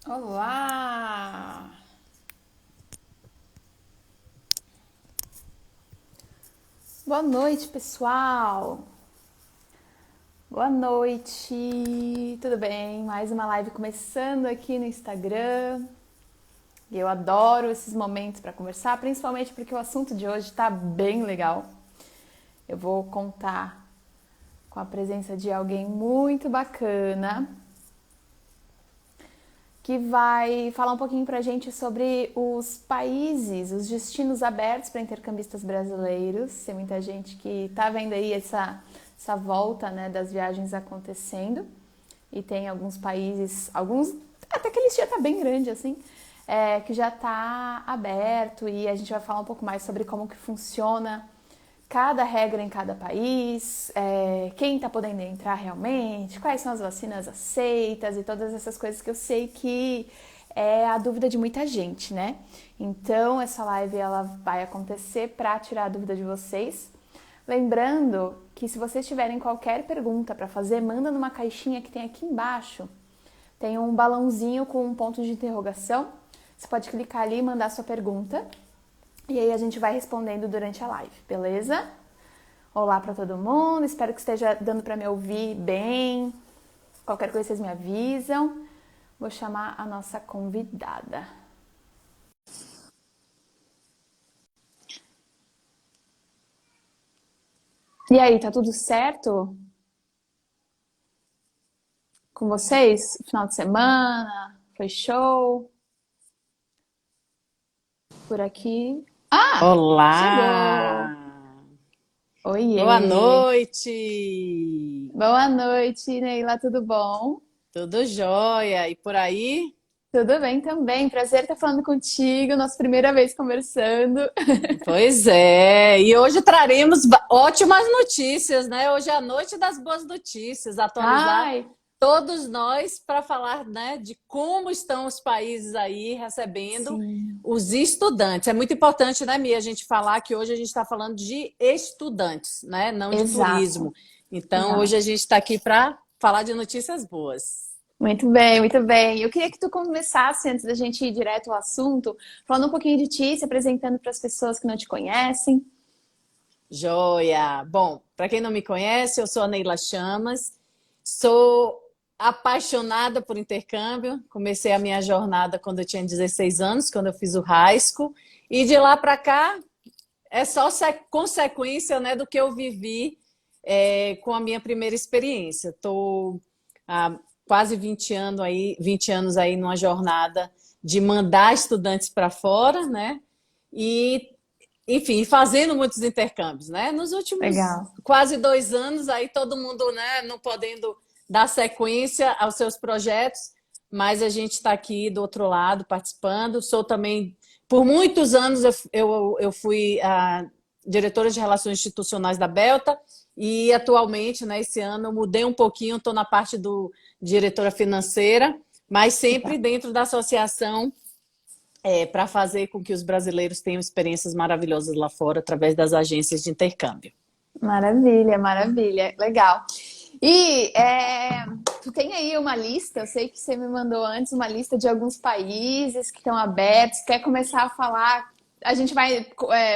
Olá! Boa noite, pessoal! Boa noite! Tudo bem? Mais uma live começando aqui no Instagram. E eu adoro esses momentos para conversar, principalmente porque o assunto de hoje está bem legal. Eu vou contar com a presença de alguém muito bacana que vai falar um pouquinho pra gente sobre os países, os destinos abertos para intercambistas brasileiros. Tem muita gente que tá vendo aí essa volta, né, das viagens acontecendo. E tem alguns países, até que a listinha tá bem grande assim, que já tá aberto, e a gente vai falar um pouco mais sobre como que funciona cada regra em cada país, quem está podendo entrar realmente, quais são as vacinas aceitas e todas essas coisas que eu sei que é a dúvida de muita gente, né? Então, essa live ela vai acontecer para tirar a dúvida de vocês. Lembrando que se vocês tiverem qualquer pergunta para fazer, manda numa caixinha que tem aqui embaixo. Tem um balãozinho com um ponto de interrogação. Você pode clicar ali e mandar sua pergunta. E aí a gente vai respondendo durante a live, beleza? Olá para todo mundo, espero que esteja dando para me ouvir bem. Qualquer coisa vocês me avisam. Vou chamar a nossa convidada. E aí, tá tudo certo com vocês? Final de semana? Foi show? Por aqui? Ah, chegou! Olá! Boa Oiê! noite! Boa noite, Neila, tudo bom? Tudo jóia? E por aí? Tudo bem também, prazer estar falando contigo, nossa primeira vez conversando. Pois é, e hoje traremos ótimas notícias, né? Hoje é a noite das boas notícias, atualizar Ai, todos nós para falar, né, de como estão os países aí recebendo sim, os estudantes. É muito importante, né, Mia, a gente falar que hoje a gente está falando de estudantes, né, não de exato, turismo. Então, hoje a exato. gente está aqui para falar de notícias boas. Muito bem, muito bem. Eu queria que tu começasse, antes da gente ir direto ao assunto, falando um pouquinho de ti, se apresentando para as pessoas que não te conhecem. Joia! Bom, para quem não me conhece, eu sou a Neila Chamas, sou apaixonada por intercâmbio. Comecei a minha jornada quando eu tinha 16 anos, quando eu fiz o high school, e de lá para cá é só consequência, né, do que eu vivi com a minha primeira experiência. Estou há quase 20 anos aí numa jornada de mandar estudantes para fora, né? E enfim, fazendo muitos intercâmbios, né? Nos últimos Legal. quase 2 anos, aí todo mundo, né, não podendo dar sequência aos seus projetos, mas a gente está aqui do outro lado participando. Sou também, por muitos anos, eu fui a diretora de Relações Institucionais da Belta, e atualmente, né, esse ano, eu mudei um pouquinho, estou na parte do diretora financeira, mas sempre Legal. dentro da associação para fazer com que os brasileiros tenham experiências maravilhosas lá fora através das agências de intercâmbio. Maravilha, maravilha. Legal. E tu tem aí uma lista, eu sei que você me mandou antes uma lista de alguns países que estão abertos. Quer começar a falar? A gente vai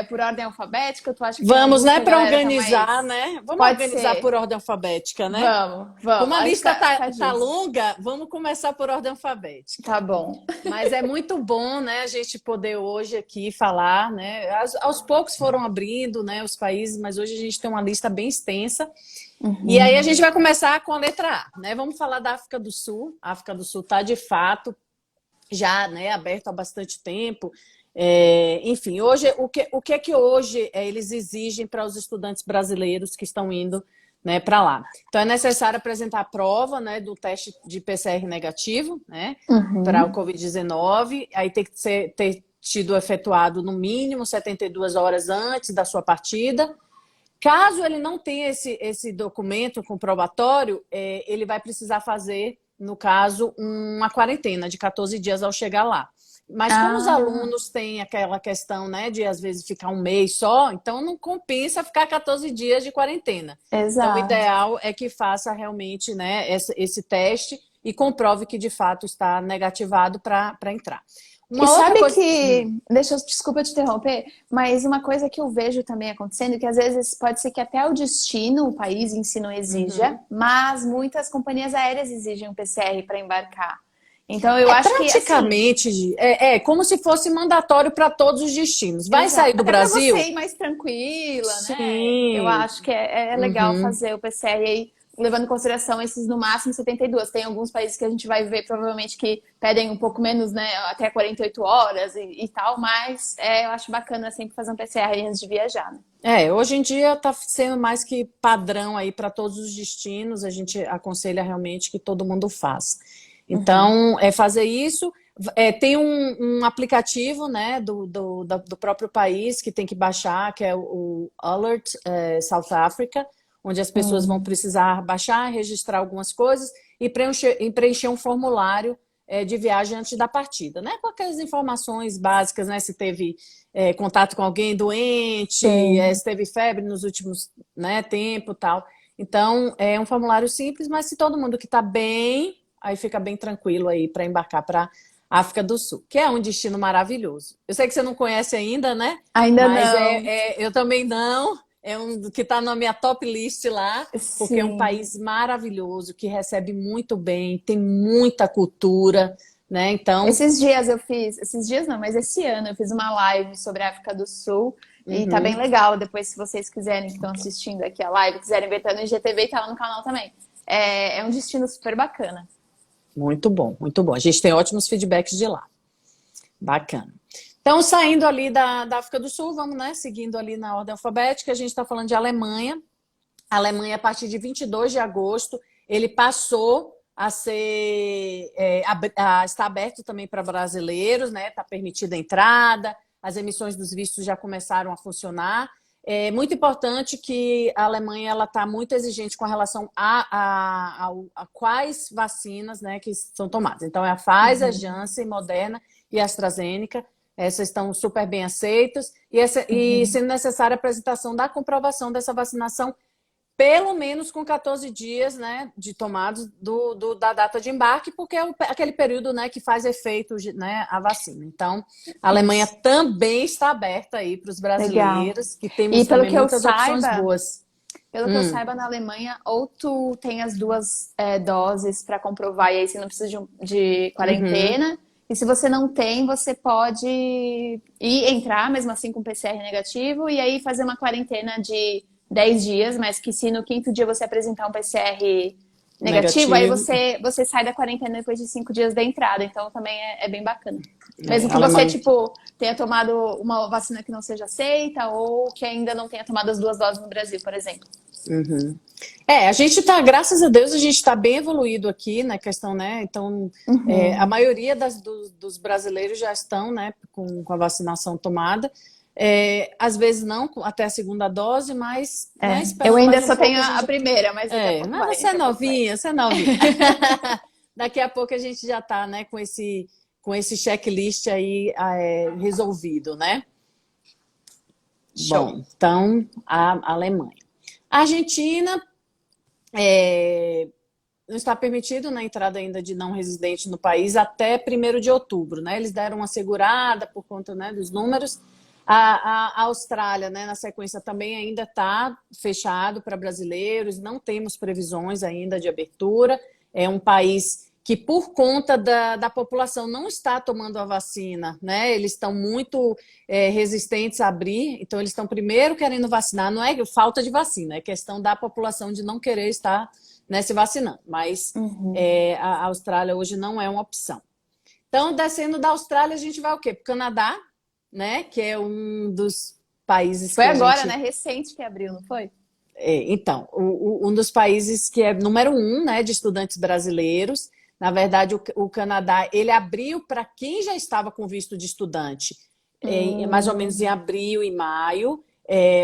por ordem alfabética? Tu acha que tem Vamos, alguns né, que a para galera tá organizar, mais. né? Vamos Pode organizar por ser. ordem alfabética, né? Vamos, Como vamos. a Acho que lista tá tá justo. longa, vamos começar por ordem alfabética. Tá bom. Mas é muito bom, né, a gente poder hoje aqui falar, né? Aos poucos foram abrindo, né, os países, mas hoje a gente tem uma lista bem extensa. E aí a gente vai começar com a letra A, né? Vamos falar da África do Sul. A África do Sul está de fato já, né, aberto há bastante tempo. Enfim, hoje o que é que hoje eles exigem para os estudantes brasileiros que estão indo, né, para lá? Então é necessário apresentar a prova, né, do teste de PCR negativo, né, para o Uhum. Covid-19. Aí tem que ter tido efetuado no mínimo 72 horas antes da sua partida. Caso ele não tenha esse documento comprobatório, ele vai precisar fazer, no caso, uma quarentena de 14 dias ao chegar lá. Mas como os Ah, alunos têm aquela questão, né, de às vezes ficar um mês só, então não compensa ficar 14 dias de quarentena. Então, o exato. ideal é que faça realmente, né, esse teste e comprove que de fato está negativado para entrar. E sabe que, desculpa te interromper, mas uma coisa que eu vejo também acontecendo, que às vezes pode ser que até o destino, o país em si não exija, mas muitas companhias aéreas exigem um PCR para embarcar. Então eu acho praticamente, que é como se fosse mandatório para todos os destinos. Vai sair do até Brasil? Para você ir mais tranquila, né? Eu Sim. acho que é legal fazer o PCR aí, levando em consideração esses no máximo 72. Tem alguns países que a gente vai ver provavelmente que pedem um pouco menos, né? Até 48 horas e tal, mas eu acho bacana sempre fazer um PCR antes de viajar, né? Hoje em dia está sendo mais que padrão aí para todos os destinos. A gente aconselha realmente que todo mundo faça. Então, fazer isso. Tem um aplicativo, né, do próprio país que tem que baixar, que é o Alert South Africa, onde as pessoas vão precisar baixar, registrar algumas coisas e preencher um formulário de viagem antes da partida, né? Com aquelas informações básicas, né? Se teve contato com alguém doente, se teve febre nos últimos, né, tempo e tal. Então, é um formulário simples, mas se todo mundo que está bem, aí fica bem tranquilo aí para embarcar para África do Sul, que é um destino maravilhoso. Eu sei que você não conhece ainda, né? Ainda mas não. Eu também não. É um que está na minha top list lá, porque Sim. é um país maravilhoso, que recebe muito bem, tem muita cultura, né? Então, esses dias não, mas esse ano eu fiz uma live sobre a África do Sul e tá bem legal. Depois, se vocês quiserem, que estão assistindo aqui a live, quiserem ver, tá no IGTV e tá lá no canal também. É um destino super bacana. Muito bom, muito bom. A gente tem ótimos feedbacks de lá. Bacana. Então, saindo ali da África do Sul, vamos, né, seguindo ali na ordem alfabética, a gente está falando de Alemanha. A Alemanha, a partir de 22 de agosto, ele passou a ser, está aberto também para brasileiros, né? Está permitida a entrada, as emissões dos vistos já começaram a funcionar. É muito importante que a Alemanha está muito exigente com relação a quais vacinas, né, que são tomadas. Então, é a Pfizer, Janssen, Moderna e AstraZeneca. Essas estão super bem aceitas. E sendo necessária a apresentação da comprovação dessa vacinação, pelo menos com 14 dias, né, de tomados da data de embarque, porque é aquele período, né, que faz efeito, né, a vacina. Então, a Alemanha também está aberta aí para os brasileiros, que temos também muitas opções boas. Pelo que eu saiba, na Alemanha, ou tu tem as duas doses para comprovar, e aí você não precisa de quarentena. E se você não tem, você pode entrar, mesmo assim, com PCR negativo, e aí fazer uma quarentena de 10 dias, mas que se no 5º dia você apresentar um PCR negativo, aí você sai da quarentena depois de 5 dias da entrada. Então também é bem bacana. Mesmo que você, tenha tomado uma vacina que não seja aceita ou que ainda não tenha tomado as 2 doses no Brasil, por exemplo. A gente tá, graças a Deus, a gente está bem evoluído aqui na questão, né? Então, a maioria dos brasileiros já estão, né, com a vacinação tomada. Às vezes não até a 2ª dose, mas né, eu ainda só tenho a primeira, mas daqui a pouco mas você é novinha, você é novinha. Daqui a pouco a gente já está, né, com esse checklist aí resolvido, né? Show. Bom, então a Alemanha. A Argentina não está permitido na entrada ainda de não residente no país até 1º de outubro, né? Eles deram uma segurada por conta, né, dos números. A Austrália, né, na sequência, também ainda está fechado para brasileiros, não temos previsões ainda de abertura. É um país que, por conta da população não está tomando a vacina, né, eles estão muito resistentes a abrir, então eles estão primeiro querendo vacinar, não é falta de vacina, é questão da população de não querer estar, né, se vacinando, mas a Austrália hoje não é uma opção. Então, descendo da Austrália, a gente vai o quê? Para o Canadá, né? Que é um dos países foi que agora, né? Recente que abriu, não foi? Então, um dos países que é número 1, né, de estudantes brasileiros. Na verdade, o Canadá, ele abriu para quem já estava com visto de estudante, mais ou menos em abril e maio.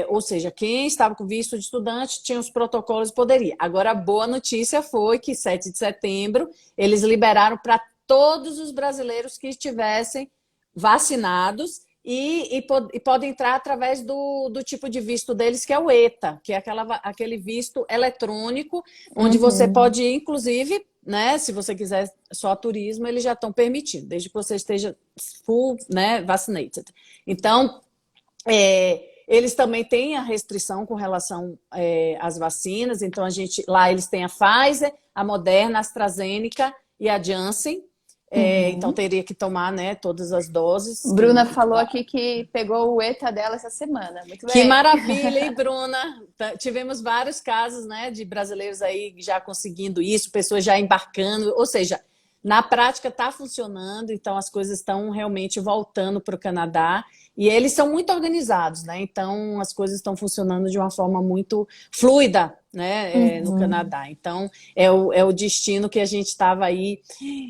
Ou seja, quem estava com visto de estudante tinha os protocolos e poderia. Agora, a boa notícia foi que 7 de setembro eles liberaram para todos os brasileiros que estivessem vacinados e podem entrar através do tipo de visto deles, que é o ETA, que é aquele visto eletrônico, onde você pode, inclusive, né? Se você quiser só turismo, eles já estão permitindo, desde que você esteja full, né, vaccinated. Então, eles também têm a restrição com relação às vacinas. Então, lá eles têm a Pfizer, a Moderna, a AstraZeneca e a Janssen. Então, teria que tomar, né, todas as doses. Bruna falou aqui que pegou o ETA dela essa semana. Muito Que bem. maravilha, hein, Bruna? Tivemos vários casos, né, de brasileiros aí já conseguindo isso, pessoas já embarcando. Ou seja, na prática está funcionando, então as coisas estão realmente voltando para o Canadá. E eles são muito organizados, né? Então as coisas estão funcionando de uma forma muito fluida, né, no Canadá. Então é o destino que a gente estava aí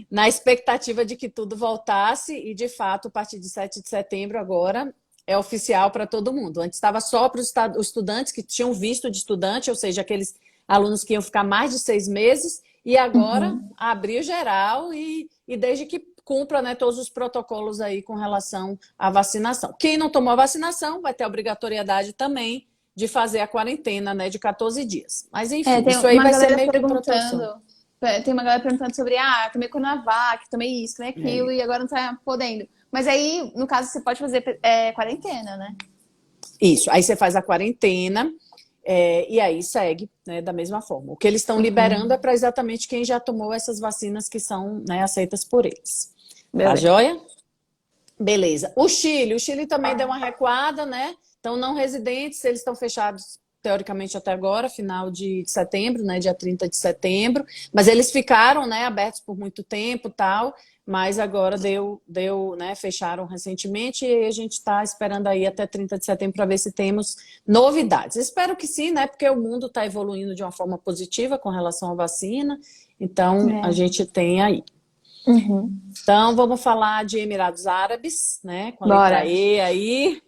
na expectativa de que tudo voltasse, e de fato, a partir de 7 de setembro agora é oficial para todo mundo. Antes estava só para os estudantes que tinham visto de estudante, ou seja, aqueles alunos que iam ficar mais de 6 meses, e agora abriu geral e desde que cumpra, né, todos os protocolos aí com relação à vacinação. Quem não tomou a vacinação vai ter a obrigatoriedade também de fazer a quarentena, né, de 14 dias. Mas enfim, isso aí vai ser meio que proteção. Tem uma galera perguntando sobre, tomei Coronavac, tomei isso, tomei aquilo, e agora não tá podendo. Mas aí, no caso, você pode fazer quarentena, né? Isso, aí você faz a quarentena, e aí segue, né, da mesma forma. O que eles estão liberando é para exatamente quem já tomou essas vacinas que são, né, aceitas por eles. Beleza. Tá joia? Beleza. O Chile também deu uma recuada, né? Então, não residentes, eles estão fechados teoricamente até agora, final de setembro, né, dia 30 de setembro, mas eles ficaram, né, abertos por muito tempo, tal, mas agora né, fecharam recentemente, e a gente está esperando aí até 30 de setembro para ver se temos novidades. Espero que sim, né, porque o mundo está evoluindo de uma forma positiva com relação à vacina, então a gente tem aí. Então, vamos falar de Emirados Árabes, né, com a letra E aí.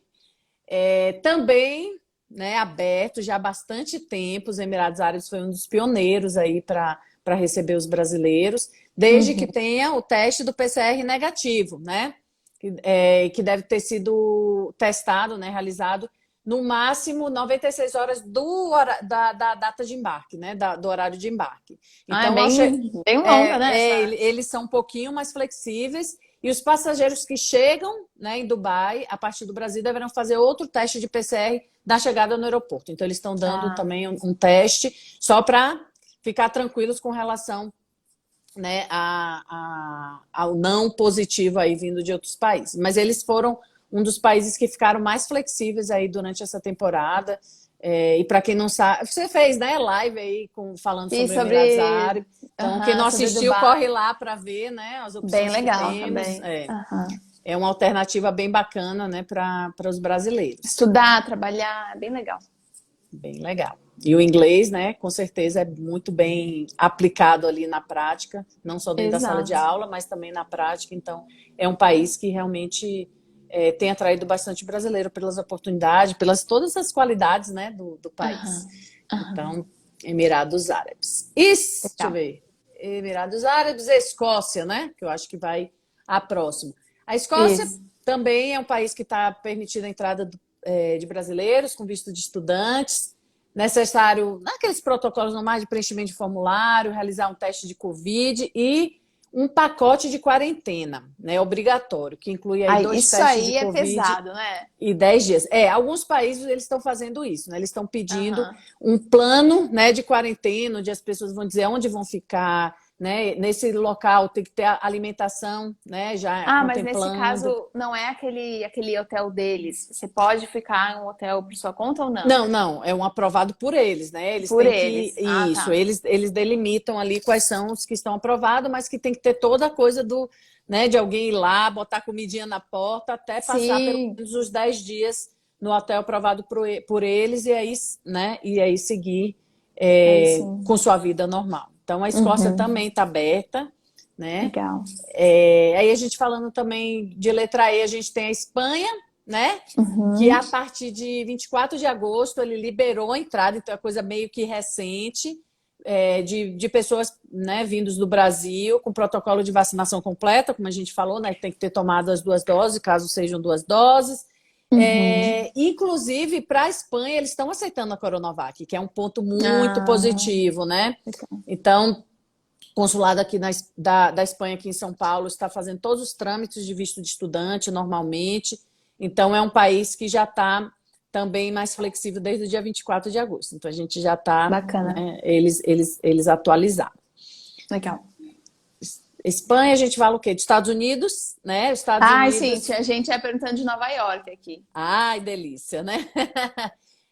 Também, né, aberto já há bastante tempo. Os Emirados Árabes foi um dos pioneiros aí para receber os brasileiros, desde que tenha o teste do PCR negativo, né? Que deve ter sido testado, né, realizado no máximo 96 horas da data de embarque, né? Do horário de embarque. Então, bem longa, né? Eles são um pouquinho mais flexíveis. E os passageiros que chegam, né, em Dubai, a partir do Brasil, deverão fazer outro teste de PCR na chegada no aeroporto. Então, eles estão dando também um teste só para ficar tranquilos com relação, né, ao não positivo aí vindo de outros países. Mas eles foram um dos países que ficaram mais flexíveis aí durante essa temporada. E para quem não sabe, você fez, né, live aí falando sobre Emirados Árabes. Então, quem não assistiu, corre lá para ver, né, as opções bem legal que temos. Também. É uma alternativa bem bacana, né, para os brasileiros. Estudar, trabalhar, é bem legal. Bem legal. E o inglês, né, com certeza é muito bem aplicado ali na prática, não só dentro da sala de aula, mas também na prática. Então, é um país que realmente tem atraído bastante brasileiro pelas oportunidades, pelas todas as qualidades, né, do país. Então, Emirados Árabes. Deixa eu ver. Emirados Árabes e Escócia, né, que eu acho que vai a próxima. A Escócia também é um país que está permitindo a entrada de brasileiros com visto de estudantes. Necessário, naqueles protocolos normais de preenchimento de formulário, realizar um teste de Covid e um pacote de quarentena, né, obrigatório, que inclui aí 2 testes de Covid. Isso aí é pesado, né? E 10 dias. Alguns países eles estão fazendo isso, né? Eles estão pedindo um plano, né, de quarentena, onde as pessoas vão dizer onde vão ficar, né? Nesse local tem que ter alimentação, né? Já mas nesse caso não é aquele hotel deles. Você pode ficar em um hotel por sua conta ou não? Não, é um aprovado por eles, né? Eles por têm eles. Isso, eles delimitam ali quais são os que estão aprovados, mas que tem que ter toda a coisa né, de alguém ir lá, botar comidinha na porta, até passar pelo menos os 10 dias no hotel aprovado por eles, e aí, né? E aí seguir com sua vida normal. Então, a Escócia também está aberta, né? Legal. Aí a gente falando também de letra E, a gente tem a Espanha, né? Que a partir de 24 de agosto ele liberou a entrada, então é coisa meio que recente, de pessoas, né, vindos do Brasil com protocolo de vacinação completa, como a gente falou, né? Tem que ter tomado as 2 doses, caso sejam 2 doses. Inclusive, para a Espanha, eles estão aceitando a Coronavac, que é um ponto muito positivo, né? Então, consulado aqui da Espanha, aqui em São Paulo, está fazendo todos os trâmites de visto de estudante normalmente. Então, é um país que já está também mais flexível desde o dia 24 de agosto. Então, a gente já está, Bacana. né, eles atualizaram. Legal. Espanha, a gente fala o quê? Dos Estados Unidos, né? Os Estados Ai, Unidos. sim, a gente é perguntando de Nova York aqui. Ai, delícia, né?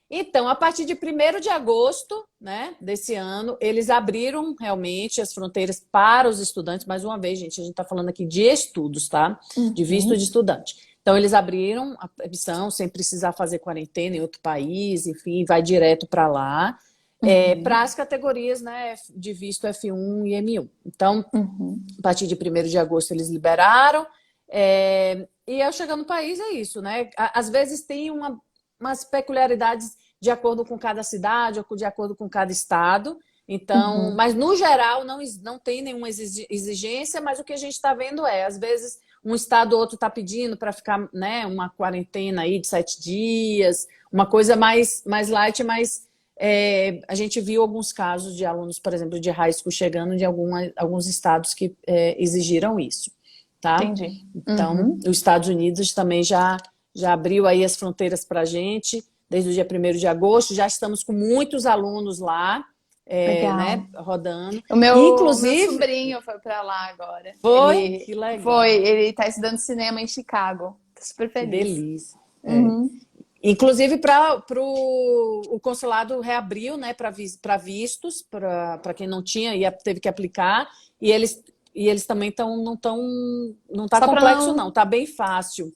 Então, a partir de 1º de agosto, né, desse ano, eles abriram realmente as fronteiras para os estudantes. Mais uma vez, gente, a gente está falando aqui de estudos, tá? De visto de estudante. Então, eles abriram a permissão sem precisar fazer quarentena em outro país, enfim, vai direto para lá. Para as categorias, né, de visto F1 e M1. Então, a partir de 1º de agosto, eles liberaram. E ao chegar no país é isso, né? Às vezes tem umas peculiaridades de acordo com cada cidade ou de acordo com cada estado. Então, mas no geral não tem nenhuma exigência, mas o que a gente está vendo às vezes, um estado ou outro está pedindo para ficar, né, uma quarentena aí de 7 dias, uma coisa mais light, mas a gente viu alguns casos de alunos, por exemplo, de high school chegando de alguns estados que exigiram isso. Tá? Entendi. Então, os Estados Unidos também já abriu aí as fronteiras para a gente, desde o dia 1º de agosto, já estamos com muitos alunos lá, né, rodando. Inclusive, meu sobrinho foi para lá agora. Que legal. Ele está estudando cinema em Chicago. Tô super feliz. Que delícia. Inclusive, o consulado reabriu, né, para vistos, para quem não tinha, teve que aplicar, e eles também não está complexo, não, está bem fácil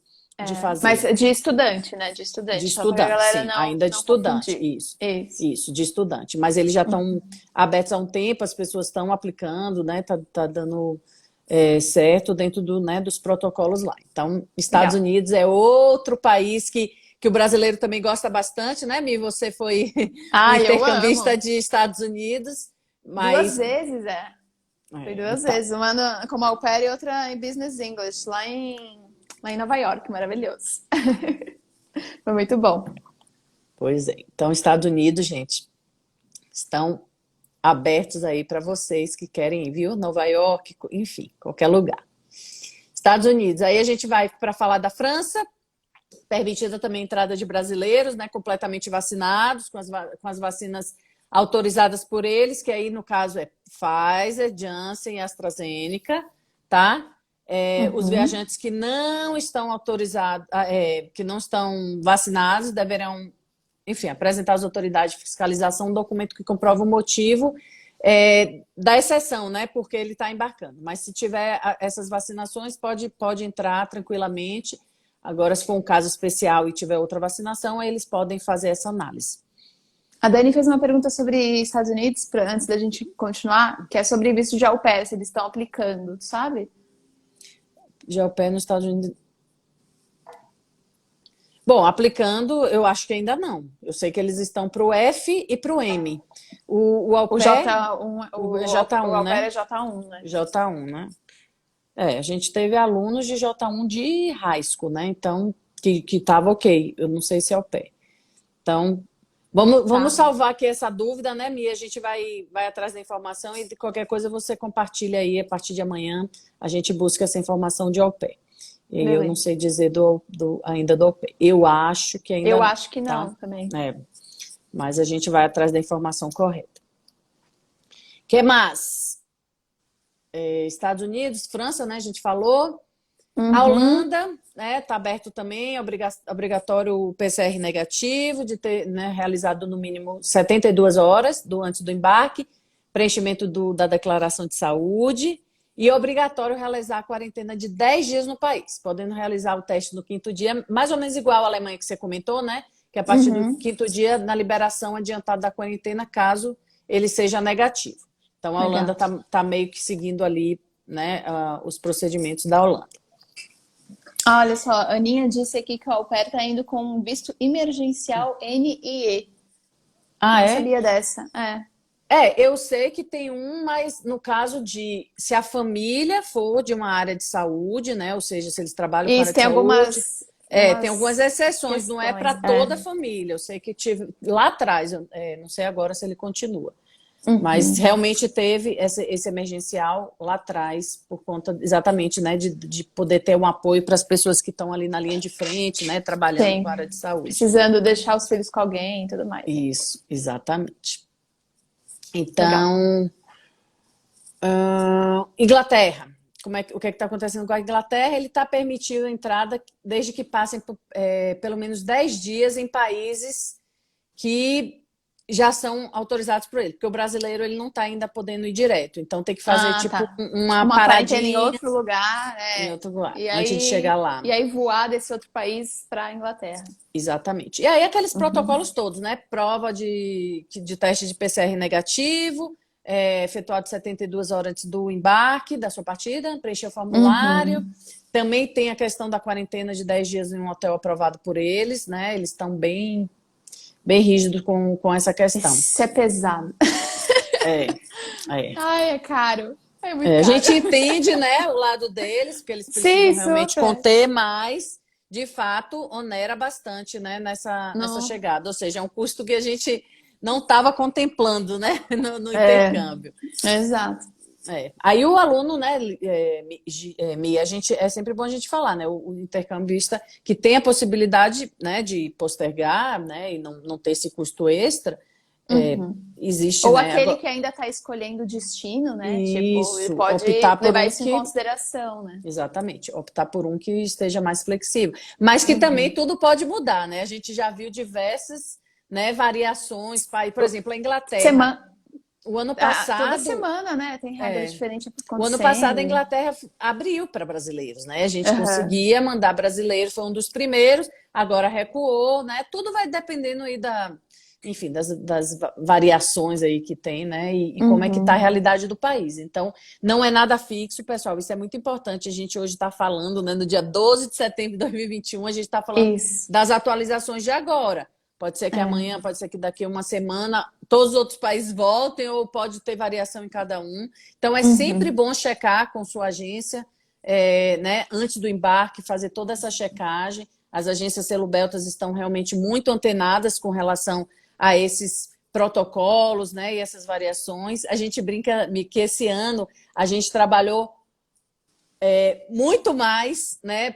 de fazer. Mas de estudante, né? De estudante. De estudante, sim, ainda de estudante, isso, de estudante. Mas eles já estão abertos há um tempo, as pessoas estão aplicando, né? Tá dando certo dentro dos protocolos lá. Então, Estados Unidos é outro país que o brasileiro também gosta bastante, né, Mi? Você foi intercambista de Estados Unidos. Mas... 2 vezes, Foi 2 vezes. Uma como au pair e outra em Business English, lá em Nova York. Maravilhoso. Foi muito bom. Pois é. Então, Estados Unidos, gente, estão abertos aí para vocês que querem ir, viu? Nova York, enfim, qualquer lugar. Estados Unidos. Aí a gente vai para falar da França. Permitida também a entrada de brasileiros, né, completamente vacinados, com as vacinas autorizadas por eles, que aí no caso é Pfizer, Janssen e AstraZeneca, tá? Os viajantes que não estão autorizados, que não estão vacinados, deverão, enfim, apresentar às autoridades de fiscalização um documento que comprova o motivo da exceção, né? Porque ele está embarcando. Mas se tiver essas vacinações, pode entrar tranquilamente. Agora, se for um caso especial e tiver outra vacinação, aí eles podem fazer essa análise. A Dani fez uma pergunta sobre Estados Unidos, antes da gente continuar, que é sobre visto de au pair, se eles estão aplicando, sabe? De au pair nos Estados Unidos... Bom, aplicando, eu acho que ainda não. Eu sei que eles estão para o F e para o M. O au pair... O J1, o au pair é J1, né? J1, né? A gente teve alunos de J1 de high school, né? Então, que estava ok. Eu não sei se é au pair. Então, vamos salvar aqui essa dúvida, né, Mia? A gente vai atrás da informação e de qualquer coisa você compartilha aí a partir de amanhã. A gente busca essa informação de au pair. E eu não sei dizer ainda do au pair. Eu acho que ainda Eu acho que não, também. Mas a gente vai atrás da informação correta. O que mais? Estados Unidos, França, né? A gente falou. A Holanda, né? Tá aberto também, obrigatório o PCR negativo, de ter, né, realizado no mínimo 72 horas antes do embarque, preenchimento da declaração de saúde e obrigatório realizar a quarentena de 10 dias no país, podendo realizar o teste no 5º dia, mais ou menos igual à Alemanha que você comentou, né? Que a partir do 5º dia, na liberação adiantada da quarentena, caso ele seja negativo. Então, a Holanda tá meio que seguindo ali, né, os procedimentos da Holanda. Olha só, a Aninha disse aqui que o au pair está indo com um visto emergencial NIE. Ah, Não sabia dessa. Eu sei que tem mas no caso de se a família for de uma área de saúde, né, ou seja, se eles trabalham com área de saúde... tem algumas exceções, não é para toda a família. Eu sei que tive lá atrás, não sei agora se ele continua. Mas realmente teve esse emergencial lá atrás, por conta exatamente, né, de poder ter um apoio para as pessoas que estão ali na linha de frente, né, trabalhando Sim. com a área de saúde. Precisando deixar os filhos com alguém e tudo mais. Isso, exatamente. Legal. Então, Inglaterra. O que está acontecendo com a Inglaterra? Ele está permitindo a entrada desde que passem pelo menos 10 dias em países que já são autorizados por ele, porque o brasileiro ele não está ainda podendo ir direto, então tem que fazer Tá. uma Uma quarentena em paradinha outro lugar, em outro lugar, E antes de chegar aí, lá. e aí voar desse outro país para a Inglaterra. Exatamente. E aí aqueles protocolos todos, né? Prova de teste de PCR negativo, efetuado 72 horas antes do embarque da sua partida, preencher o formulário. Também tem a questão da quarentena de 10 dias em um hotel aprovado por eles, né? Eles estão bem rígidos com essa questão. Isso é pesado. Ai, é caro. É muito caro. A gente entende, né, o lado deles, porque eles precisam realmente conter, mas, de fato, onera bastante, né, nessa chegada. Ou seja, é um custo que a gente não estava contemplando, né, no intercâmbio. Exato. Aí o aluno, né, Mia, é sempre bom a gente falar, né, o intercambista que tem a possibilidade, né, de postergar, né, e não ter esse custo extra, existe, ou né, aquele que ainda está escolhendo o destino, né? Isso, tipo, ele pode levar isso em consideração, né? Exatamente, optar por um que esteja mais flexível. Mas que também tudo pode mudar, né? A gente já viu diversas, né, variações. Por exemplo, a Inglaterra. O ano passado. Toda semana, né? Tem regra diferente acontecendo. O ano passado a Inglaterra abriu para brasileiros, né? A gente conseguia mandar brasileiros, foi um dos primeiros, agora recuou, né? Tudo vai dependendo aí enfim, das variações aí que tem, né? E como é que está a realidade do país. Então, não é nada fixo, pessoal. Isso é muito importante. A gente hoje está falando, né? No dia 12 de setembro de 2021, a gente está falando das atualizações de agora. Pode ser que amanhã, pode ser que daqui a uma semana todos os outros países voltem ou pode ter variação em cada um. Então, é sempre bom checar com sua agência, né? Antes do embarque, fazer toda essa checagem. As agências Celubeltas estão realmente muito antenadas com relação a esses protocolos, né, e essas variações. A gente brinca que esse ano a gente trabalhou muito mais, né,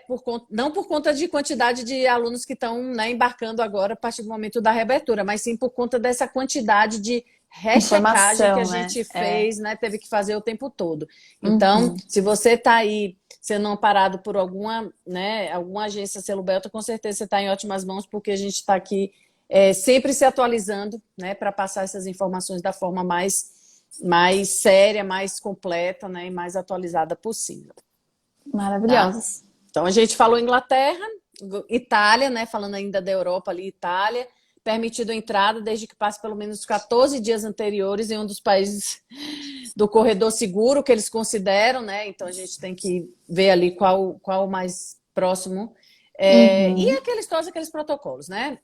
não por conta de quantidade de alunos que estão, né, embarcando agora a partir do momento da reabertura, mas sim por conta dessa quantidade de rechecagem que a gente fez, né, teve que fazer o tempo todo. Então, se você está aí sendo amparado por alguma agência Celubelta, com certeza você está em ótimas mãos, porque a gente está aqui sempre se atualizando, né, para passar essas informações da forma mais séria, mais completa, né, e mais atualizada possível. Maravilhosos. Tá? Então, a gente falou Inglaterra, Itália, né, falando ainda da Europa ali, Itália, permitido a entrada desde que passe pelo menos 14 dias anteriores em um dos países do corredor seguro que eles consideram, né? Então a gente tem que ver ali qual o mais próximo. E todos aqueles protocolos, né?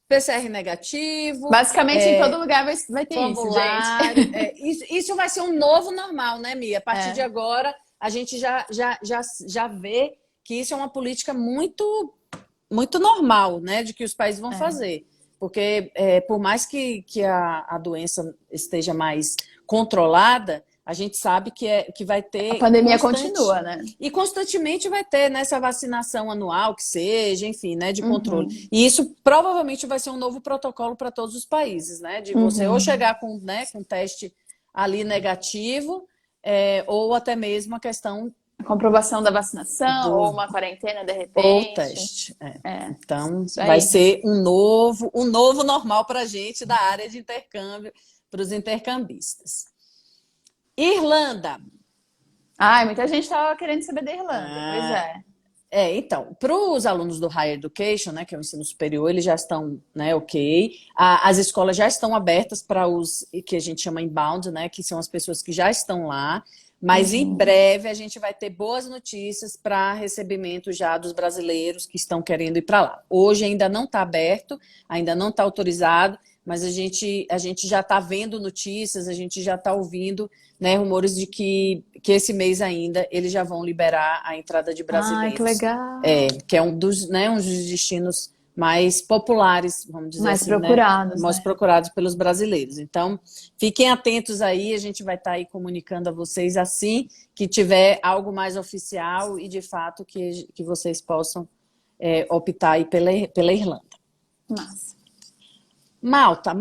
PCR negativo. Basicamente, em todo lugar vai ter formulário, isso, gente. Isso vai ser um novo normal, né, Mia? A partir de agora, a gente já vê que isso é uma política muito, muito normal, né? De que os países vão fazer. Porque por mais que a doença esteja mais controlada, a gente sabe que vai ter... A pandemia continua, né? E constantemente vai ter nessa vacinação anual, que seja, enfim, né, de controle. E isso provavelmente vai ser um novo protocolo para todos os países, né? De você ou chegar com teste ali negativo, ou até mesmo a questão... A comprovação da vacinação, ou uma quarentena, de repente. Ou teste. Então, vai ser um novo normal para a gente da área de intercâmbio, para os intercambistas. Irlanda. Muita gente estava querendo saber da Irlanda, pois então, para os alunos do Higher Education, né, que é o ensino superior, eles já estão, né, ok. As escolas já estão abertas para os que a gente chama inbound, né, que são as pessoas que já estão lá. Mas em breve a gente vai ter boas notícias para recebimento já dos brasileiros que estão querendo ir para lá. Hoje ainda não está aberto, ainda não está autorizado, mas a gente já está vendo notícias, a gente já está ouvindo, né, rumores de que esse mês ainda eles já vão liberar a entrada de brasileiros. Que legal! Que é um dos destinos mais populares, vamos dizer Mais assim, né? procurados, Mais né? procurados pelos brasileiros. Então, fiquem atentos aí, a gente vai estar aí comunicando a vocês assim que tiver algo mais oficial e, de fato, que vocês possam optar aí pela Irlanda. Massa. Malta,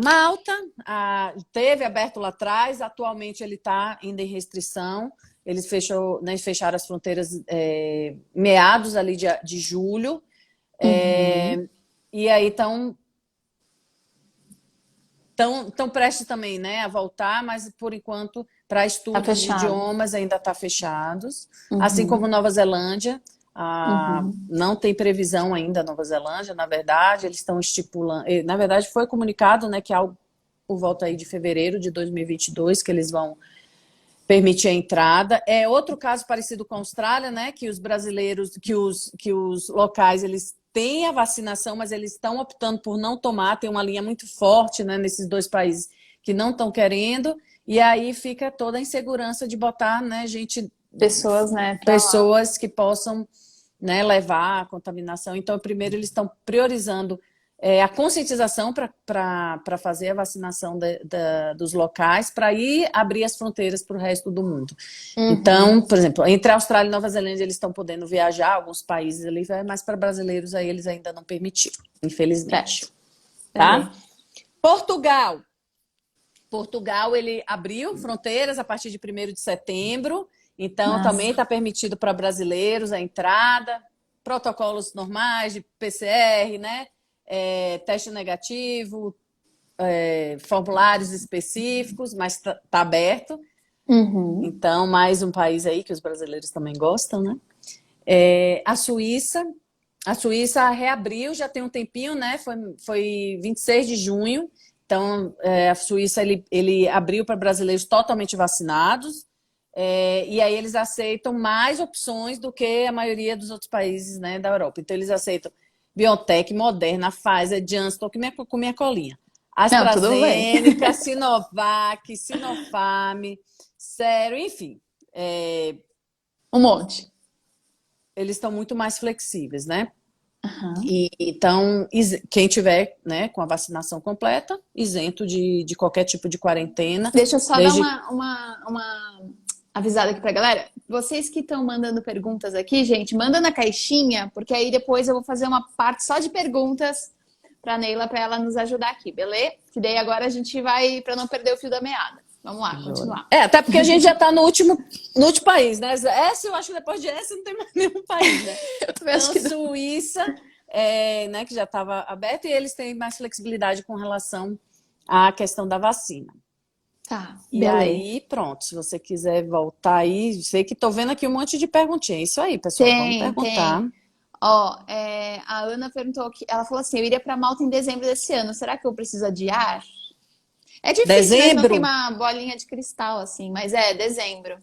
teve aberto lá atrás, atualmente ele está ainda em restrição. Eles fecharam as fronteiras meados ali de julho. Uhum. E aí estão prestes também, né, a voltar, mas por enquanto para Tá estudos de fechado. idiomas ainda está fechados, assim como Uhum. Nova Zelândia. Uhum. Não tem previsão ainda Nova Zelândia, na verdade, eles estão estipulando, na verdade foi comunicado, né, que algo por volta aí de fevereiro de 2022 que eles vão permitir a entrada. É outro caso parecido com a Austrália, né, que os brasileiros, que os locais, eles têm a vacinação, mas eles estão optando por não tomar, tem uma linha muito forte, né, nesses dois países que não estão querendo, e aí fica toda a insegurança de botar, né, Pessoas, né, pra lá. pessoas que possam, né, levar a contaminação. Então, primeiro eles estão priorizando a conscientização para fazer a vacinação dos locais, para ir abrir as fronteiras para o resto do mundo. Então, Uhum. por exemplo, entre a Austrália e Nova Zelândia, eles estão podendo viajar, alguns países ali, mas para brasileiros aí eles ainda não permitiram, infelizmente. Certo. Tá? Beleza. Portugal. Portugal, ele abriu fronteiras a partir de 1º de setembro, então também Massa. está permitido para brasileiros a entrada, protocolos normais de PCR, né? Teste negativo, formulários específicos, mas está aberto. Uhum. Então, mais um país aí que os brasileiros também gostam, né? A Suíça reabriu, já tem um tempinho, né? Foi 26 de junho. Então, a Suíça ele abriu para brasileiros totalmente vacinados. E aí eles aceitam mais opções do que a maioria dos outros países, né, da Europa. Então, eles aceitam BioNTech, Moderna, Pfizer, Janssen, estou com minha colinha. Não, tudo bem. AstraZeneca, Sinovac, Sinopharm, Sério, enfim. Um monte. Eles estão muito mais flexíveis, né? Aham. Então, quem tiver, né, com a vacinação completa, isento de qualquer tipo de quarentena, Deixa eu só dar desde... uma avisada aqui pra galera. Vocês que estão mandando perguntas aqui, gente, manda na caixinha, porque aí depois eu vou fazer uma parte só de perguntas pra Neila, pra ela nos ajudar aqui, beleza? Que daí agora a gente vai, pra não perder o fio da meada. Vamos lá, continuar. Até porque a gente já está no último país, né? Essa, eu acho que depois de essa não tem mais nenhum país, né? Eu também acho Então, que não. Suíça, né, que já estava aberta, e eles têm mais flexibilidade com relação à questão da vacina. Tá, E beleza. aí, pronto, se você quiser voltar aí, sei que estou vendo aqui um monte de perguntinha. É isso aí, pessoal, vamos perguntar. Tem. Ó, a Ana perguntou que ela falou assim: eu iria pra Malta em dezembro desse ano. Será que eu preciso adiar? É difícil, né? A gente não tem Dezembro, uma bolinha de cristal assim, mas é dezembro.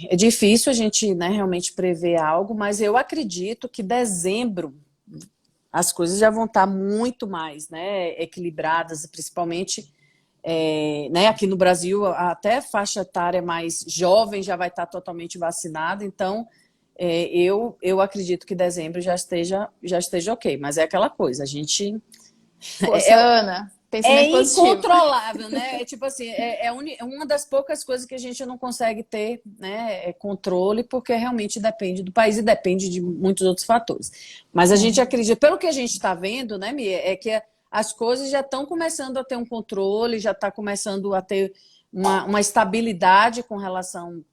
é difícil a gente, né, realmente prever algo, mas eu acredito que dezembro as coisas já vão estar muito mais, né, equilibradas, principalmente, né, aqui no Brasil, até a faixa etária mais jovem já vai estar totalmente vacinada, então eu acredito que dezembro já esteja ok, mas é aquela coisa, a gente Força, é, Ana. é Pensamento positivo. incontrolável, né? É tipo assim, é uma das poucas coisas que a gente não consegue ter, né, controle, porque realmente depende do país e depende de muitos outros fatores. Mas a gente É. acredita, pelo que a gente está vendo, né, Mia, é que as coisas já estão começando a ter um controle, já está começando a ter uma estabilidade com relação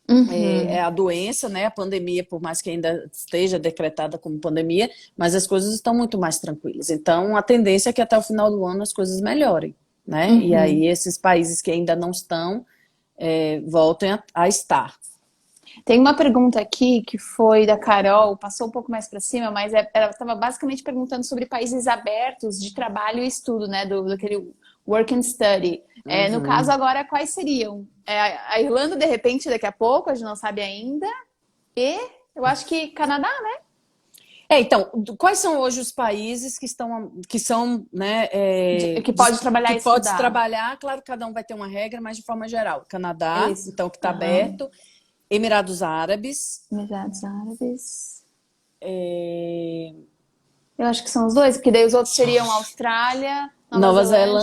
Uhum. a doença, né? A pandemia, por mais que ainda esteja decretada como pandemia, mas as coisas estão muito mais tranquilas. Então, a tendência é que até o final do ano as coisas melhorem, né? E aí Uhum. esses países que ainda não estão voltem a estar. Tem uma pergunta aqui que foi da Carol, passou um pouco mais para cima, mas ela estava basicamente perguntando sobre países abertos de trabalho e estudo, né? Daquele work and study. No caso, Uhum. agora, quais seriam? A Irlanda, de repente, daqui a pouco, a gente não sabe ainda. E eu acho que Canadá, né? Então, quais são hoje os países que são, né, Que pode trabalhar que e pode estudar. trabalhar? Claro que cada um vai ter uma regra, mas de forma geral. É Canadá, isso. então, que está Aham. aberto. Emirados Árabes, Emirados Árabes. Eu acho que são os dois, porque daí os outros seriam Austrália, Nova Nova Zelândia,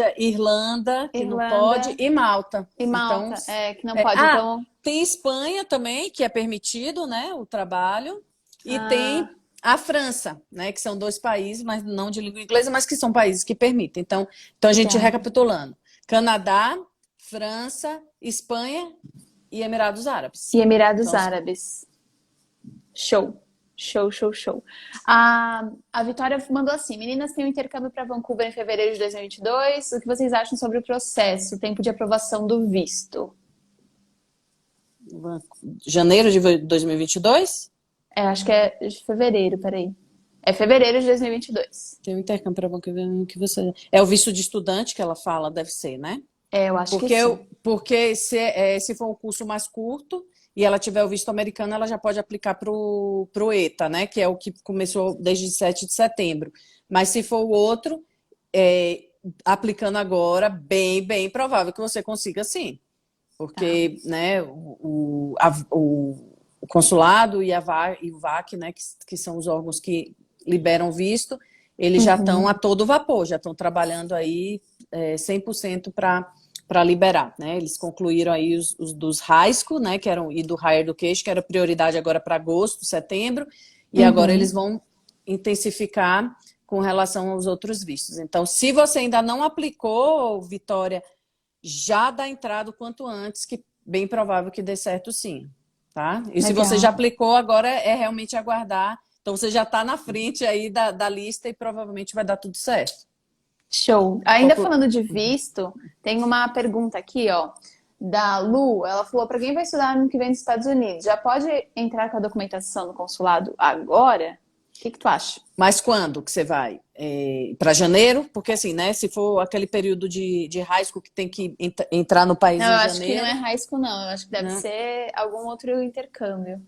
Zelândia, Irlanda, que não pode, Irlanda e Malta. e Então, Malta, que não pode. ah, Então, tem Espanha também, que é permitido, né, o trabalho, e ah, tem a França, né, que são dois países, mas não de língua inglesa, mas que são países que permitem. Então a gente tá. recapitulando: Canadá, França, Espanha e Emirados Árabes. E Emirados Então, Árabes. Show. Show, show, show. A Vitória mandou assim: meninas, tem um intercâmbio para Vancouver em fevereiro de 2022. O que vocês acham sobre o processo, o tempo de aprovação do visto? janeiro de 2022? Acho que é de fevereiro, peraí. É fevereiro de 2022. Tem um intercâmbio para Vancouver que você. É o visto de estudante que ela fala, deve ser, né? Eu acho que Porque, sim. porque se for um curso mais curto e ela tiver o visto americano, ela já pode aplicar para o ETA, né? Que é o que começou desde 7 de setembro. Mas se for o outro, é, aplicando agora, bem provável que você consiga sim. Tá. Porque né, o consulado e e o VAC, né, que são os órgãos que liberam visto, eles já estão a Uhum. todo vapor, já estão trabalhando aí 100% para liberar, né? Eles concluíram aí os dos high school, né, que eram, e do higher education, que era prioridade agora para agosto, setembro, e agora eles Uhum. vão intensificar com relação aos outros vistos. Então, se você ainda não aplicou, Vitória, já dá entrada o quanto antes, que bem provável que dê certo sim, tá? E se você já Legal. aplicou, agora é realmente aguardar. Então você já está na frente aí da lista e provavelmente vai dar tudo certo. Show. Ainda Qualquer- falando de visto, tem uma pergunta aqui, ó, da Lu. Ela falou: para quem vai estudar ano que vem nos Estados Unidos, já pode entrar com a documentação no consulado agora? O que que tu acha? Mas quando que você vai? Para janeiro? Porque assim, né? Se for aquele período de high school que tem que entrar no país Não, eu em acho que não é janeiro, high school, não. Eu acho que deve né? ser algum outro intercâmbio.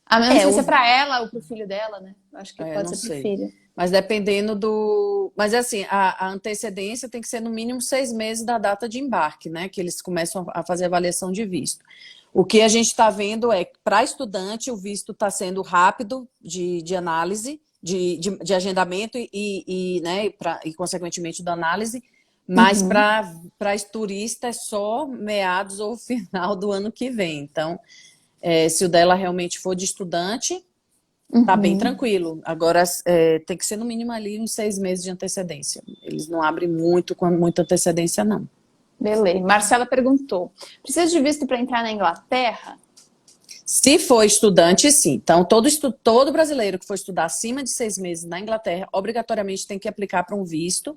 Ah, mas eu não É, sei se é para ela ou pro filho dela, né? Eu acho que pode não ser pro sei. filho. Mas dependendo do. Mas assim, a antecedência tem que ser no mínimo 6 meses da data de embarque, né? Que eles começam a fazer avaliação de visto. O que a gente está vendo é que, para estudante, o visto está sendo rápido de análise, de agendamento né, e, consequentemente, da análise, mas Uhum. para turista é só meados ou final do ano que vem. Então, se o dela realmente for de estudante, tá bem Uhum. tranquilo. Agora, tem que ser no mínimo ali uns 6 meses de antecedência. Eles não abrem muito com muita antecedência, não. Beleza. Marcela perguntou: precisa de visto para entrar na Inglaterra? Se for estudante, sim. Então, todo brasileiro que for estudar acima de 6 meses na Inglaterra, obrigatoriamente tem que aplicar para um visto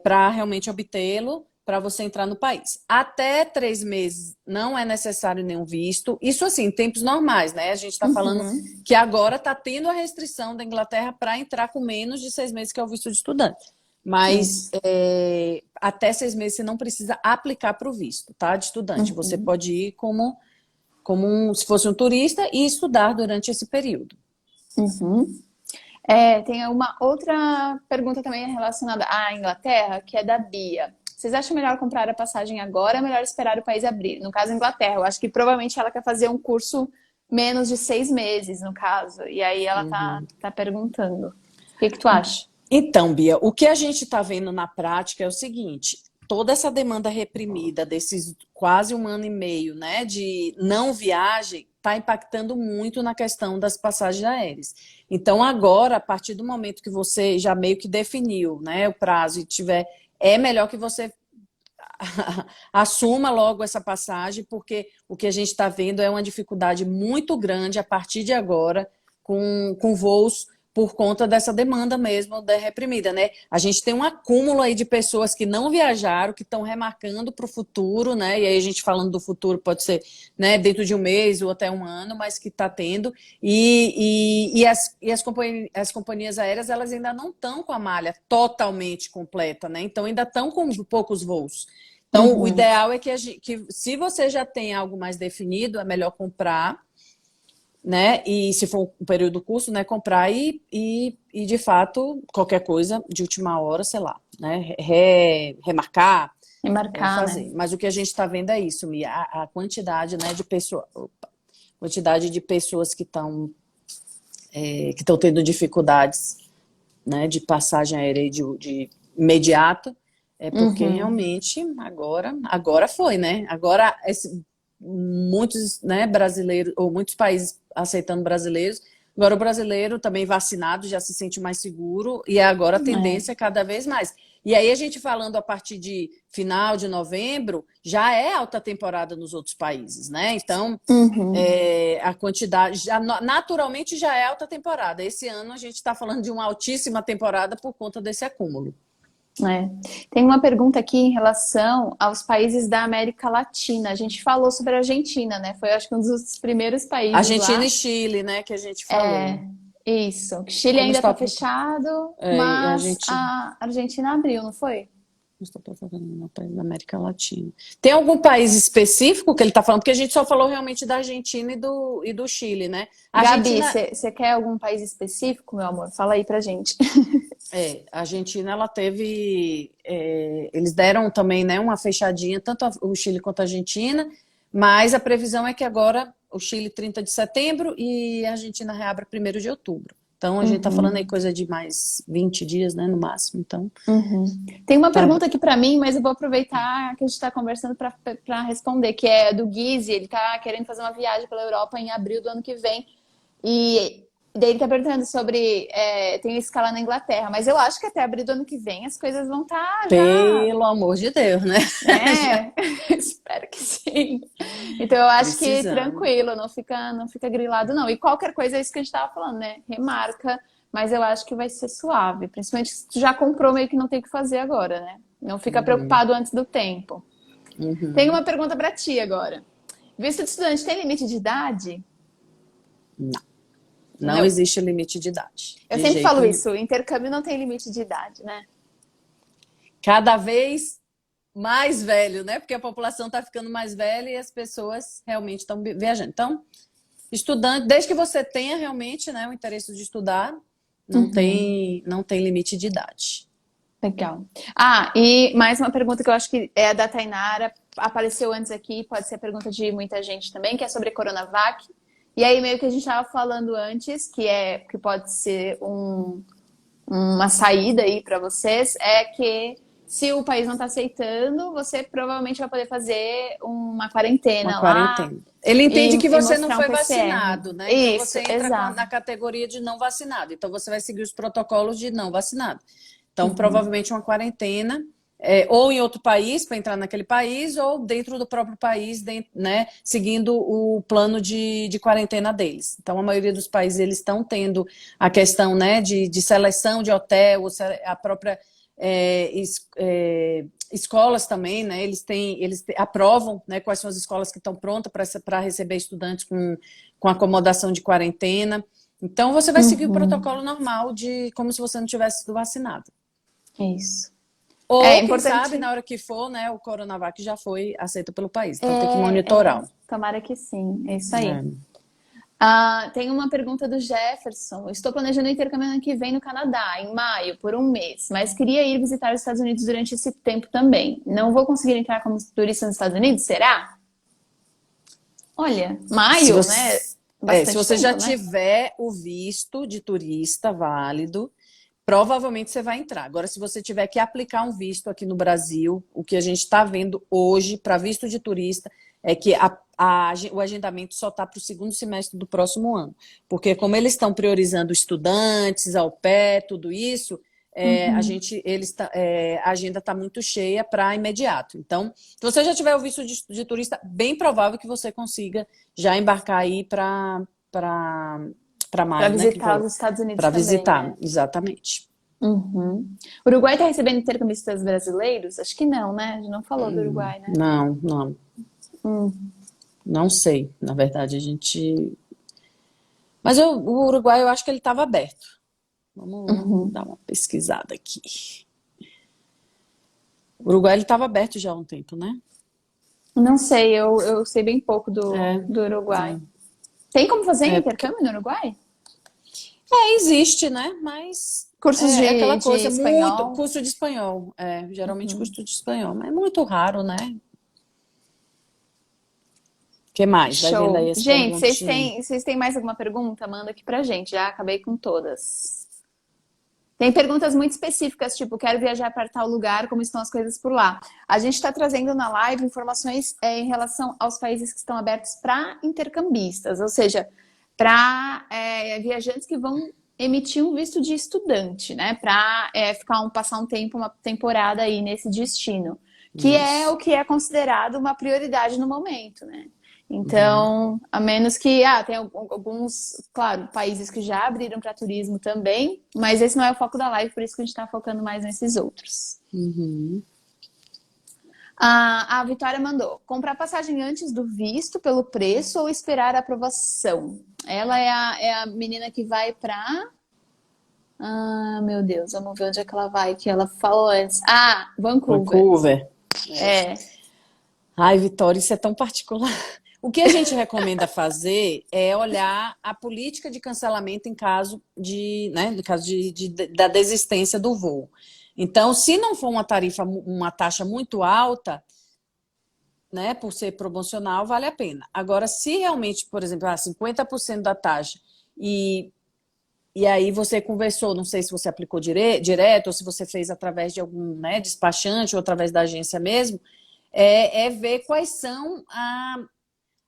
para realmente obtê-lo, para você entrar no país. Até 3 meses não é necessário nenhum visto. Isso assim, em tempos normais, né? A gente está falando Uhum. que agora está tendo a restrição da Inglaterra para entrar com menos de 6 meses, que é o visto de estudante. Mas Isso. até 6 meses você não precisa aplicar para o visto, tá? De estudante. Você Uhum. pode ir se fosse um turista e estudar durante esse período. Uhum. Tem uma outra pergunta também relacionada à Inglaterra, que é da Bia. Vocês acham melhor comprar a passagem agora ou é melhor esperar o país abrir? No caso, Inglaterra. Eu acho que provavelmente ela quer fazer um curso menos de 6 meses, no caso. E aí ela tá perguntando. O que que tu acha? Então, Bia, o que a gente está vendo na prática é o seguinte: toda essa demanda reprimida desses quase 1 ano e meio, né, de não viagem, está impactando muito na questão das passagens aéreas. Então, agora, a partir do momento que você já meio que definiu, né, o prazo e tiver, é melhor que você assuma logo essa passagem, porque o que a gente está vendo é uma dificuldade muito grande a partir de agora com voos por conta dessa demanda mesmo da reprimida, né? A gente tem um acúmulo aí de pessoas que não viajaram, que estão remarcando para o futuro, né? E aí a gente falando do futuro pode ser, né, dentro de um mês ou até um ano, mas que está tendo. As companhias aéreas, elas ainda não estão com a malha totalmente completa, né? Então ainda estão com poucos voos. Então, o Uhum. ideal é que se você já tem algo mais definido, é melhor comprar, né? E se for um período do curso, né? Comprar de fato, qualquer coisa de última hora, sei lá, né? Remarcar, E marcar, né? fazer. Mas o que a gente está vendo é isso, Mia, a quantidade, né, de pessoas, quantidade de pessoas que estão que estão tendo dificuldades, né, de passagem aérea de imediato, porque realmente agora foi, né? Agora muitos, né, brasileiros, ou muitos países aceitando brasileiros, agora o brasileiro também vacinado já se sente mais seguro, e agora a tendência é cada vez mais. E aí a gente falando a partir de final de novembro, já é alta temporada nos outros países, né? Então, a quantidade, naturalmente já é alta temporada. Esse ano a gente está falando de uma altíssima temporada por conta desse acúmulo. Tem uma pergunta aqui em relação aos países da América Latina. A gente falou sobre a Argentina, né? Foi, acho que, um dos primeiros países Argentina lá. e Chile, né, que a gente falou. Isso. Chile Como ainda está está fechado, e a mas Argentina? a Argentina abriu, não foi? Estou falando no país da América Latina. Tem algum país específico que ele está falando? Porque a gente só falou realmente da Argentina e do Chile, né? A Gabi, Argentina, você quer algum país específico, meu amor? Fala aí pra gente. a Argentina, ela teve, eles deram também, né, uma fechadinha, tanto o Chile quanto a Argentina, mas a previsão é que agora o Chile 30 de setembro e a Argentina reabra 1º de outubro. Então a gente está falando aí coisa de mais 20 dias, né, no máximo. Então, Tem uma pergunta aqui pra mim, mas eu vou aproveitar que a gente está conversando para responder, que é do Guizzi. Ele tá querendo fazer uma viagem pela Europa em abril do ano que vem. E daí ele tá perguntando sobre tem escala na Inglaterra, mas eu acho que até abril do ano que vem as coisas vão estar já, pelo amor de Deus, né? né? Espero que sim. Então eu acho que Precisamos. tranquilo, não fica grilado não. E qualquer coisa é isso que a gente tava falando, né? Remarca, mas eu acho que vai ser suave, principalmente se tu já comprou, meio que não tem o que fazer agora, né? Não fica preocupado antes do tempo. Tem uma pergunta pra ti agora. Visto de estudante tem limite de idade? Não existe limite de idade. Eu de sempre jeito falo nenhum. isso, o intercâmbio não tem limite de idade, né? Cada vez mais velho, né? Porque a população está ficando mais velha e as pessoas realmente estão viajando. Então, estudante, desde que você tenha realmente, né, o interesse de estudar, não tem limite de idade. Legal. Ah, e mais uma pergunta que eu acho que é a da Tainara, apareceu antes aqui, pode ser a pergunta de muita gente também, que é sobre Coronavac. E aí, meio que a gente estava falando antes, que pode ser uma saída aí para vocês, é que se o país não está aceitando, você provavelmente vai poder fazer uma quarentena lá. Ele entende que você não mostrar foi um PCR. vacinado, né? Isso, Então você entra exato. na categoria de não vacinado. Então você vai seguir os protocolos de não vacinado. Então, provavelmente uma quarentena, ou em outro país, para entrar naquele país, ou dentro do próprio país, né, seguindo o plano de quarentena deles. Então, a maioria dos países eles estão tendo a questão, né, de seleção de hotel, a própria escolas também, né, eles aprovam, né, quais são as escolas que estão prontas para receber estudantes com acomodação de quarentena. Então, você vai seguir o protocolo normal como se você não tivesse sido vacinado. Isso. Ou, É quem importante. sabe, na hora que for, né, o Coronavac já foi aceito pelo país. Então, tem que monitorar. Tomara que sim, é isso aí. Tem uma pergunta do Jefferson. Estou planejando o intercâmbio ano que vem no Canadá, em maio, por um mês, mas queria ir visitar os Estados Unidos durante esse tempo também. Não vou conseguir entrar como turista nos Estados Unidos, será? Olha, maio, né? Se você já tiver o visto de turista válido, provavelmente você vai entrar. Agora, se você tiver que aplicar um visto aqui no Brasil, o que a gente está vendo hoje para visto de turista é que o agendamento só está para o 2º semestre do próximo ano. Porque como eles estão priorizando estudantes, au pair, tudo isso, a agenda está muito cheia para imediato. Então, se você já tiver o visto de turista, bem provável que você consiga já embarcar aí para maio. Para visitar os Estados Unidos também. Para visitar, né? Exatamente. O Uruguai está recebendo intercambistas brasileiros? Acho que não, né? A gente não falou do Uruguai, né? Não. Não sei, na verdade, a gente... Mas o Uruguai, eu acho que ele estava aberto. Vamos dar uma pesquisada aqui. O Uruguai, ele estava aberto já há um tempo, né? Não sei, eu sei bem pouco do Uruguai. Tem como fazer intercâmbio no Uruguai? Existe, né? Mas cursos de aquela coisa, espanhol. muito curso de espanhol. Geralmente curso de espanhol, mas é muito raro, né? que mais? Vai vendo Show. aí as Gente, perguntinhas. vocês têm mais alguma pergunta? Manda aqui pra gente. Já acabei com todas. Tem perguntas muito específicas, tipo, quero viajar para tal lugar, como estão as coisas por lá. A gente está trazendo na live informações em relação aos países que estão abertos para intercambistas, ou seja, para viajantes que vão emitir um visto de estudante, né? Para passar um tempo, uma temporada aí nesse destino, que é Isso. o que é considerado uma prioridade no momento, né? Uhum. Então, a menos que, tem alguns, claro, países que já abriram para turismo também, mas esse não é o foco da live, por isso que a gente está focando mais nesses outros. Uhum. A Vitória mandou: comprar passagem antes do visto pelo preço ou esperar a aprovação? Ela é a menina que vai para. Ah, meu Deus, vamos ver onde é que ela vai, que ela falou antes. Ah, Vancouver. Vancouver. É. Ai, Vitória, isso é tão particular. O que a gente recomenda fazer é olhar a política de cancelamento em caso de, né, no caso da desistência do voo. Então, se não for uma taxa muito alta, né, por ser promocional, vale a pena. Agora, se realmente, por exemplo, 50% da taxa e aí você conversou, não sei se você aplicou direto ou se você fez através de algum, né, despachante ou através da agência mesmo, ver quais são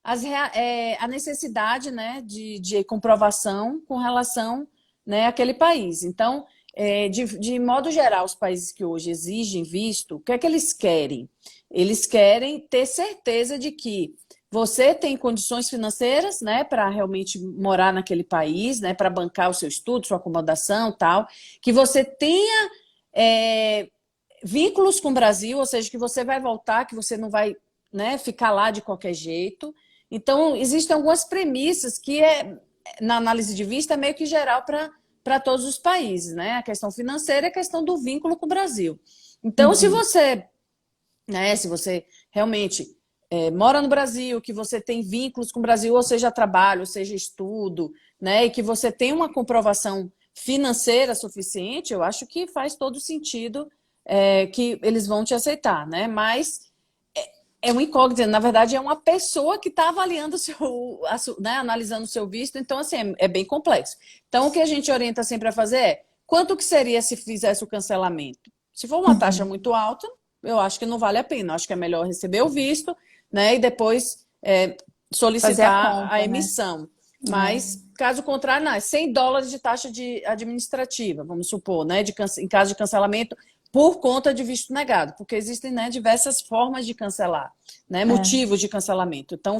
a necessidade, né, de comprovação com relação, né, àquele país. Então, de modo geral, os países que hoje exigem visto, o que é que eles querem? Eles querem ter certeza de que você tem condições financeiras, né, para realmente morar naquele país, né, para bancar o seu estudo, sua acomodação, tal, que você tenha vínculos com o Brasil, ou seja, que você vai voltar, que você não vai, né, ficar lá de qualquer jeito. Então, existem algumas premissas que na análise de vista é meio que geral para todos os países, né? A questão financeira e a questão do vínculo com o Brasil. Então, se você realmente mora no Brasil, que você tem vínculos com o Brasil, ou seja, trabalho, ou seja, estudo, né? E que você tem uma comprovação financeira suficiente, eu acho que faz todo sentido que eles vão te aceitar, né? Mas é um incógnito, na verdade, é uma pessoa que está avaliando né, analisando o seu visto, então, assim, é bem complexo. Então, o que a gente orienta sempre a fazer quanto que seria se fizesse o cancelamento? Se for uma taxa muito alta, eu acho que não vale a pena. Eu acho que é melhor receber o visto, né, e depois Fazer a solicitar a conta, né? emissão. Mas, caso contrário, não, é $100 de taxa administrativa, vamos supor, né, em caso de cancelamento, por conta de visto negado, porque existem, né, diversas formas de cancelar, né, motivos de cancelamento. Então,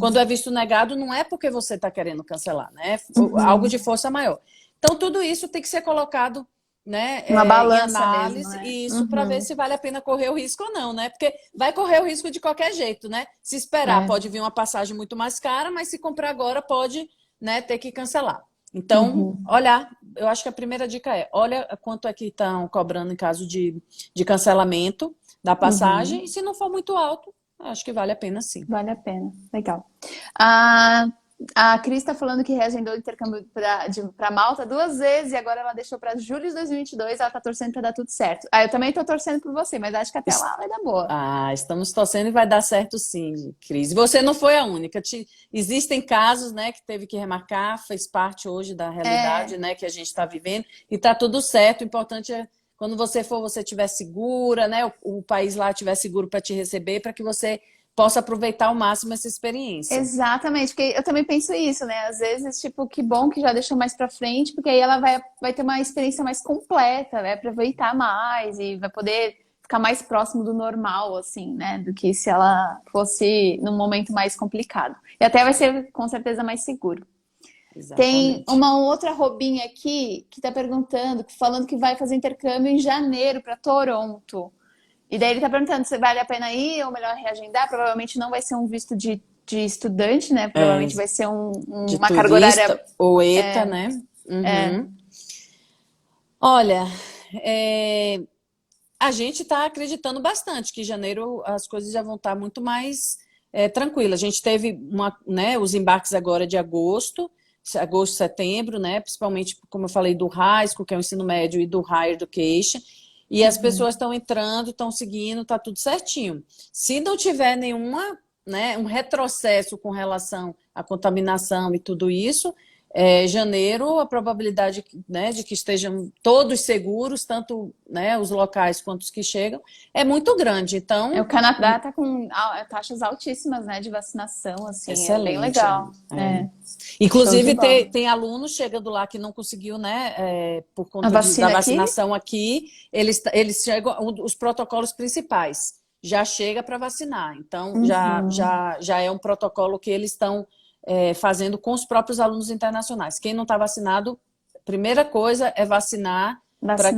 quando é visto negado, não é porque você está querendo cancelar, né, algo de força maior. Então, tudo isso tem que ser colocado, né, Uma em balança mesmo, análise, né? e isso para ver se vale a pena correr o risco ou não, né, porque vai correr o risco de qualquer jeito, né, se esperar pode vir uma passagem muito mais cara, mas se comprar agora pode, né, ter que cancelar. Então, olhar, eu acho que a primeira dica olha quanto é que estão cobrando em caso de cancelamento da passagem, e se não for muito alto, acho que vale a pena sim. Vale a pena. Legal. A Cris está falando que reagendou o intercâmbio para Malta 2 vezes e agora ela deixou para julho de 2022. Ela está torcendo para dar tudo certo. Eu também estou torcendo por você, mas acho que até lá vai dar boa. Estamos torcendo e vai dar certo sim, Cris. Você não foi a única. Existem casos, né, que teve que remarcar, fez parte hoje da realidade, né, que a gente está vivendo, e está tudo certo. O importante é quando você for, você estiver segura, né, o país lá estiver seguro para te receber, para que você possa aproveitar ao máximo essa experiência. Exatamente, porque eu também penso isso, né? Às vezes, tipo, que bom que já deixou mais pra frente, porque aí ela vai ter uma experiência mais completa, vai aproveitar mais e vai poder ficar mais próximo do normal, assim, né? Do que se ela fosse num momento mais complicado. E até vai ser, com certeza, mais seguro. Exatamente. Tem uma outra Robinha aqui que tá perguntando, falando que vai fazer intercâmbio em janeiro para Toronto. E daí ele tá perguntando se vale a pena ir ou melhor reagendar. Provavelmente não vai ser um visto de estudante, né? Provavelmente vai ser uma carga horária. Ou ETA, né? Olha, a gente está acreditando bastante que em janeiro as coisas já vão estar muito mais tranquilas. A gente teve né, os embarques agora de agosto, setembro, né? Principalmente, como eu falei, do high school, que é o ensino médio, e do higher education. E as pessoas estão entrando, estão seguindo, está tudo certinho. Se não tiver nenhuma né, um retrocesso com relação à contaminação e tudo isso, janeiro, a probabilidade, né, de que estejam todos seguros, tanto, né, os locais quanto os que chegam, é muito grande. Então, O Canadá está com taxas altíssimas, né, de vacinação, assim, é bem excelente. legal. Show de Inclusive, bola. tem alunos chegando lá que não conseguiu, né, por A conta da vacina aqui? vacinação aqui, eles chegam, os protocolos principais já chega para vacinar. Então, Uhum. já é um protocolo que eles estão fazendo com os próprios alunos internacionais. Quem não está vacinado, primeira coisa é vacinar Vacinar.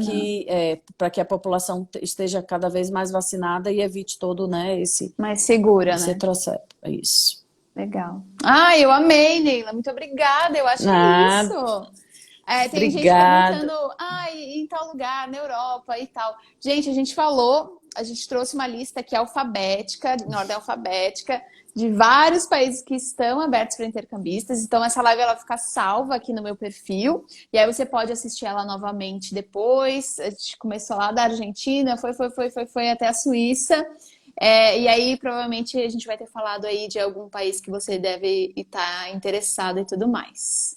para que a população esteja cada vez mais vacinada e evite todo, né, Mais segura, esse né? retrocesso. É isso. Legal. Ah, eu amei, Neila. Muito obrigada. Eu acho que é isso. Nada. Tem gente perguntando, Obrigada. em tal lugar, na Europa e tal. Gente, a gente falou, a gente trouxe uma lista aqui alfabética, em ordem alfabética, de vários países que estão abertos para intercambistas. Então, essa live ela fica salva aqui no meu perfil. E aí você pode assistir ela novamente depois. A gente começou lá da Argentina, foi até a Suíça. E aí, provavelmente, a gente vai ter falado aí de algum país que você deve estar interessado e tudo mais.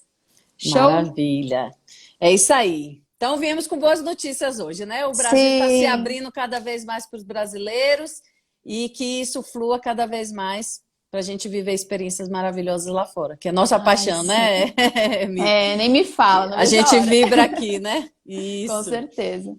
Show? Maravilha. É isso aí. Então, viemos com boas notícias hoje, né? O Brasil está se Sim. abrindo cada vez mais para os brasileiros e que isso flua cada vez mais para a gente viver experiências maravilhosas lá fora, que é nossa Ai, paixão, né, sim. Mi? Nem me fala, não A vejo a gente hora. vibra aqui, né? Com Isso. certeza. Então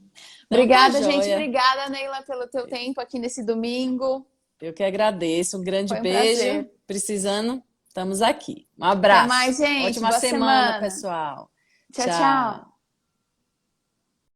tá Obrigada, gente. joia. Obrigada, Neila, pelo teu tempo aqui nesse domingo. Eu que agradeço. Um grande Foi um beijo. prazer. Precisando, estamos aqui. Um Até abraço. mais, gente. Ótima Boa semana, semana. pessoal. Tchau, Tchau. tchau.